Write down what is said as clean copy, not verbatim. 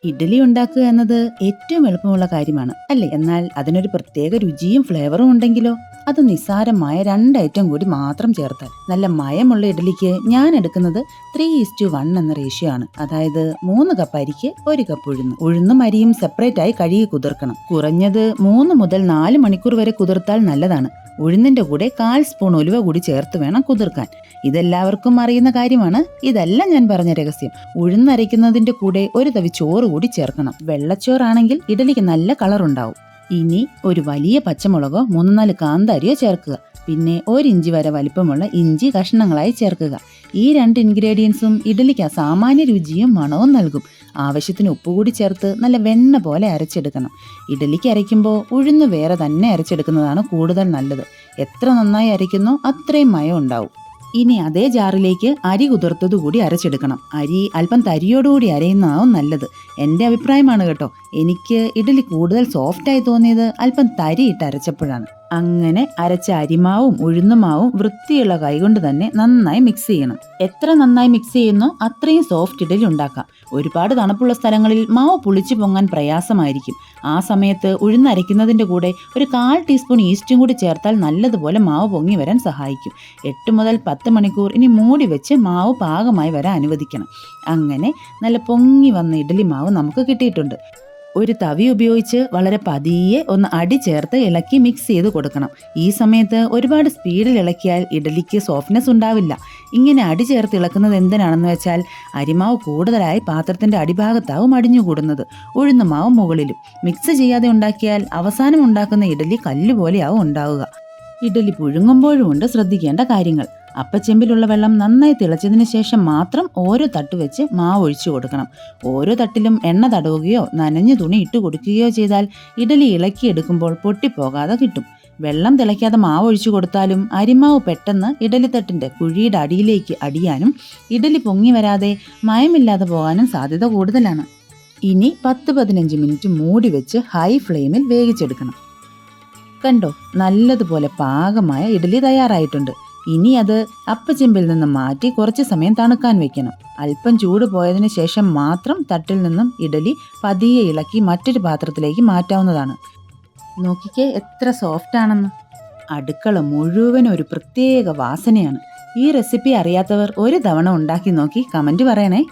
ഇഡ്ഡലി ഉണ്ടാക്കുക എന്നത് ഏറ്റവും എളുപ്പമുള്ള കാര്യമാണ് അല്ലേ? എന്നാൽ അതിനൊരു പ്രത്യേക രുചിയും ഫ്ലേവറും ഉണ്ടെങ്കിലോ? അത് നിസ്സാരമായ 2 ഐറ്റം കൂടി മാത്രം ചേർത്താൽ നല്ല മയമുള്ള ഇഡ്ഡലിക്ക് ഞാൻ എടുക്കുന്നത് 3:1 എന്ന റേഷ്യോ ആണ്. അതായത് 3 കപ്പ് അരിക്ക് 1 കപ്പ് ഉഴുന്നും അരിയും സെപ്പറേറ്റ് ആയി കഴുകി കുതിർക്കണം. കുറഞ്ഞത് 3 മുതൽ 4 മണിക്കൂർ വരെ കുതിർത്താൽ നല്ലതാണ്. ഉഴുന്നിന്റെ കൂടെ 1/4 സ്പൂൺ ഉലുവ കൂടി ചേർത്ത് വേണം കുതിർക്കാൻ. ഇതെല്ലാവർക്കും അറിയുന്ന കാര്യമാണ്. ഇതല്ല ഞാൻ പറഞ്ഞ രഹസ്യം. ഉഴുന്നരയ്ക്കുന്നതിന്റെ കൂടെ 1 തവി ചോറ് കൂടി ചേർക്കണം. വെള്ളച്ചോറാണെങ്കിൽ ഇഡലിക്ക് നല്ല കളർ ഉണ്ടാവും. ഇനി ഒരു വലിയ പച്ചമുളകോ 3-4 കാന്താരിയോ ചേർക്കുക. പിന്നെ 1 ഇഞ്ചി വരെ വലിപ്പമുള്ള ഇഞ്ചി കഷ്ണങ്ങളായി ചേർക്കുക. ഈ 2 ഇൻഗ്രീഡിയൻസും ഇഡലിക്ക് സാമാന്യ രുചിയും മണവും നൽകും. ആവശ്യത്തിന് ഉപ്പ് കൂടി ചേർത്ത് നല്ല വെണ്ണ പോലെ അരച്ചെടുക്കണം. ഇഡലിക്ക് അരയ്ക്കുമ്പോൾ ഉഴുന്ന് വേറെ തന്നെ അരച്ചെടുക്കുന്നതാണ് കൂടുതൽ നല്ലത്. എത്ര നന്നായി അരയ്ക്കുന്നോ അത്രയും മയം ഉണ്ടാവും. ഇനി അതേ ജാറിലേക്ക് അരി കുതിർത്തതുകൂടി അരച്ചെടുക്കണം. അരി അല്പം തരിയോടുകൂടി അരയുന്നതാവും നല്ലത്. എൻ്റെ അഭിപ്രായമാണ് കേട്ടോ. എനിക്ക് ഇഡലി കൂടുതൽ സോഫ്റ്റായി തോന്നിയത് അല്പം തരിയിട്ട് അരച്ചപ്പോഴാണ്. അങ്ങനെ അരച്ച അരിമാവും ഉഴുന്നുമാവും വൃത്തിയുള്ള കൈകൊണ്ട് തന്നെ നന്നായി മിക്സ് ചെയ്യണം. എത്ര നന്നായി മിക്സ് ചെയ്യുന്നോ അത്രയും സോഫ്റ്റ് ഇഡലി ഉണ്ടാക്കാം. ഒരുപാട് തണുപ്പുള്ള സ്ഥലങ്ങളിൽ മാവ് പുളിച്ചു പൊങ്ങാൻ പ്രയാസമായിരിക്കും. ആ സമയത്ത് ഉഴുന്നരയ്ക്കുന്നതിൻ്റെ കൂടെ ഒരു 1/4 ടീസ്പൂൺ ഈസ്റ്റും കൂടി ചേർത്താൽ നല്ലതുപോലെ മാവ് പൊങ്ങി വരാൻ സഹായിക്കും. 8 മുതൽ 10 മണിക്കൂർ ഇനി മൂടി വെച്ച് മാവ് പാകമായി വരാൻ അനുവദിക്കണം. അങ്ങനെ നല്ല പൊങ്ങി വന്ന ഇഡലി മാവ് നമുക്ക് കിട്ടിയിട്ടുണ്ട്. ഒരു തവി ഉപയോഗിച്ച് വളരെ പതിയെ ഒന്ന് അടി ചേർത്ത് ഇളക്കി മിക്സ് ചെയ്ത് കൊടുക്കണം. ഈ സമയത്ത് ഒരുപാട് സ്പീഡിൽ ഇളക്കിയാൽ ഇഡലിക്ക് സോഫ്റ്റ്നെസ് ഉണ്ടാവില്ല. ഇങ്ങനെ അടി ചേർത്ത് ഇളക്കുന്നത് എന്തിനാണെന്ന് വെച്ചാൽ അരിമാവ് കൂടുതലായി പാത്രത്തിൻ്റെ അടിഭാഗത്താവും അടിഞ്ഞുകൂടുന്നത്, ഉഴുന്നുമാവ് മുകളിലും. മിക്സ് ചെയ്യാതെ ഉണ്ടാക്കിയാൽ അവസാനം ഉണ്ടാക്കുന്ന ഇഡലി കല്ലുപോലെയാവും ഉണ്ടാവുക. ഇഡലി പുഴുങ്ങുമ്പോഴും ഉണ്ട് ശ്രദ്ധിക്കേണ്ട കാര്യങ്ങൾ. അപ്പച്ചെമ്പിലുള്ള വെള്ളം നന്നായി തിളച്ചതിന് ശേഷം മാത്രം ഓരോ തട്ട് വെച്ച് മാവ് ഒഴിച്ചു കൊടുക്കണം. ഓരോ തട്ടിലും എണ്ണ തടവുകയോ നനഞ്ഞ തുണി ഇട്ട് കൊടുക്കുകയോ ചെയ്താൽ ഇഡലി ഇളക്കിയെടുക്കുമ്പോൾ പൊട്ടിപ്പോകാതെ കിട്ടും. വെള്ളം തിളയ്ക്കാതെ മാവ് ഒഴിച്ചു കൊടുത്താലും അരിമാവ് പെട്ടെന്ന് ഇഡലിത്തട്ടിൻ്റെ കുഴിയുടെ അടിയിലേക്ക് അടിയാനും ഇഡലി പൊങ്ങി വരാതെ മയമില്ലാതെ പോകാനും സാധ്യത കൂടുതലാണ്. ഇനി 10-15 മിനിറ്റ് മൂടി വെച്ച് ഹൈ ഫ്ലെയിമിൽ വേവിച്ചെടുക്കണം. കണ്ടോ, നല്ലതുപോലെ പാകമായ ഇഡലി തയ്യാറായിട്ടുണ്ട്. ഇനി അത് അപ്പച്ചെമ്പിൽ നിന്ന് മാറ്റി കുറച്ച് സമയം തണുക്കാൻ വെക്കണം. അല്പം ചൂട് പോയതിനു ശേഷം മാത്രം തട്ടിൽ നിന്നും ഇഡലി പതിയെ ഇളക്കി മറ്റൊരു പാത്രത്തിലേക്ക് മാറ്റാവുന്നതാണ്. നോക്കിക്കേ എത്ര സോഫ്റ്റ് ആണെന്ന്. അടുക്കള മുഴുവൻ ഒരു പ്രത്യേക വാസനയാണ്. ഈ റെസിപ്പി അറിയാത്തവർ ഒരു തവണ ഉണ്ടാക്കി നോക്കി കമൻറ്റ് പറയണേ.